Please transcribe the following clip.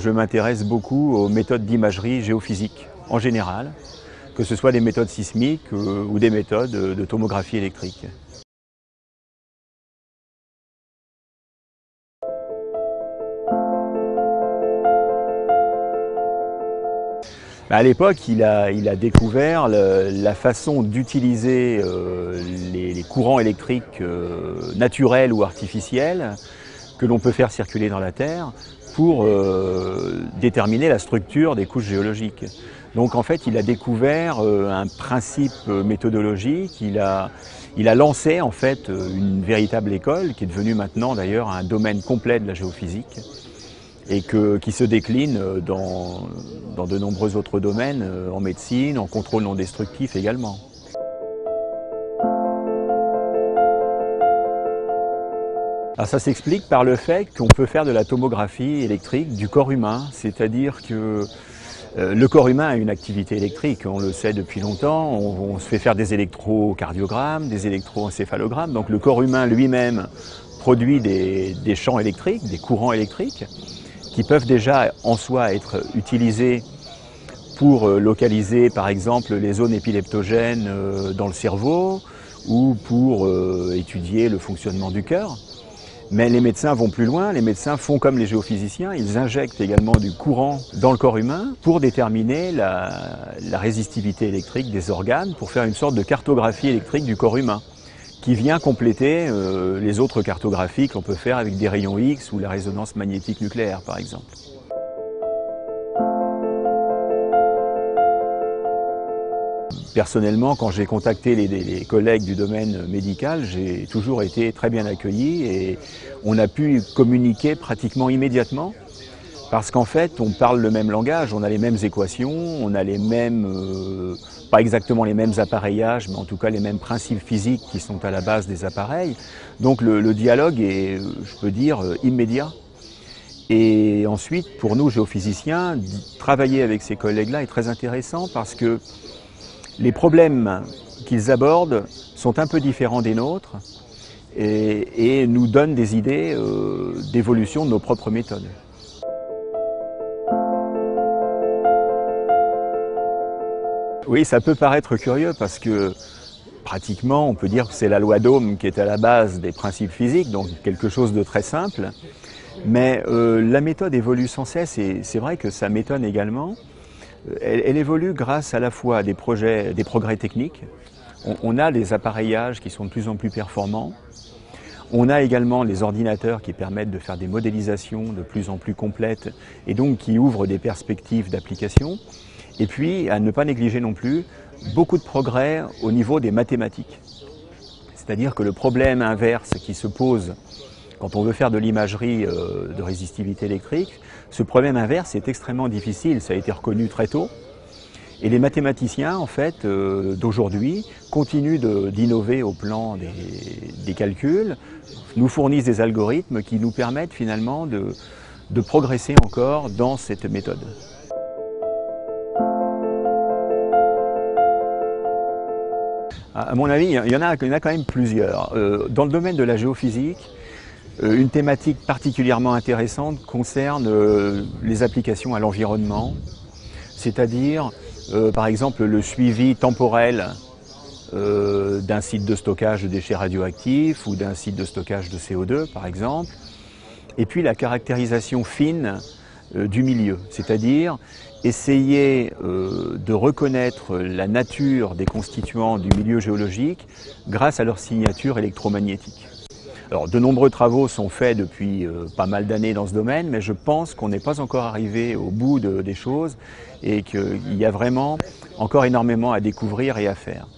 je m'intéresse beaucoup aux méthodes d'imagerie géophysique en général, que ce soit des méthodes sismiques ou des méthodes de tomographie électrique. À l'époque, il a découvert la façon d'utiliser les courants électriques naturels ou artificiels que l'on peut faire circuler dans la Terre pour déterminer la structure des couches géologiques. Donc en fait, il a découvert un principe méthodologique, il a lancé en fait une véritable école qui est devenue maintenant d'ailleurs un domaine complet de la géophysique et qui se décline dans de nombreux autres domaines, en médecine, en contrôle non destructif également. Alors ça s'explique par le fait qu'on peut faire de la tomographie électrique du corps humain, c'est-à-dire que le corps humain a une activité électrique, on le sait depuis longtemps, on se fait faire des électrocardiogrammes, des électroencéphalogrammes, donc le corps humain lui-même produit des champs électriques, des courants électriques, qui peuvent déjà en soi être utilisés pour localiser par exemple les zones épileptogènes dans le cerveau ou pour étudier le fonctionnement du cœur. Mais les médecins vont plus loin, les médecins font comme les géophysiciens, ils injectent également du courant dans le corps humain pour déterminer la résistivité électrique des organes, pour faire une sorte de cartographie électrique du corps humain, qui vient compléter les autres cartographies qu'on peut faire avec des rayons X ou la résonance magnétique nucléaire par exemple. Personnellement, quand j'ai contacté les collègues du domaine médical, j'ai toujours été très bien accueilli et on a pu communiquer pratiquement immédiatement parce qu'en fait, on parle le même langage, on a les mêmes équations, on a les mêmes, pas exactement les mêmes appareillages, mais en tout cas les mêmes principes physiques qui sont à la base des appareils. Donc le dialogue est, je peux dire, immédiat. Et ensuite, pour nous géophysiciens, travailler avec ces collègues-là est très intéressant parce que les problèmes qu'ils abordent sont un peu différents des nôtres et nous donnent des idées d'évolution de nos propres méthodes. Oui, ça peut paraître curieux parce que pratiquement on peut dire que c'est la loi d'Ohm qui est à la base des principes physiques, donc quelque chose de très simple. Mais la méthode évolue sans cesse et c'est vrai que ça m'étonne également. Elle évolue grâce à la fois à des progrès techniques. On a des appareillages qui sont de plus en plus performants. On a également les ordinateurs qui permettent de faire des modélisations de plus en plus complètes et donc qui ouvrent des perspectives d'application. Et puis, à ne pas négliger non plus, beaucoup de progrès au niveau des mathématiques. C'est-à-dire que le problème inverse qui se pose quand on veut faire de l'imagerie de résistivité électrique, ce problème inverse est extrêmement difficile, ça a été reconnu très tôt. Et les mathématiciens, en fait, d'aujourd'hui, continuent d'innover au plan des calculs, nous fournissent des algorithmes qui nous permettent finalement de progresser encore dans cette méthode. À mon avis, il y en a quand même plusieurs. Dans le domaine de la géophysique, une thématique particulièrement intéressante concerne les applications à l'environnement, c'est-à-dire par exemple le suivi temporel d'un site de stockage de déchets radioactifs ou d'un site de stockage de CO2 par exemple, et puis la caractérisation fine du milieu, c'est-à-dire essayer de reconnaître la nature des constituants du milieu géologique grâce à leur signature électromagnétique. Alors, de nombreux travaux sont faits depuis pas mal d'années dans ce domaine, mais je pense qu'on n'est pas encore arrivé au bout des choses et qu'il y a vraiment encore énormément à découvrir et à faire.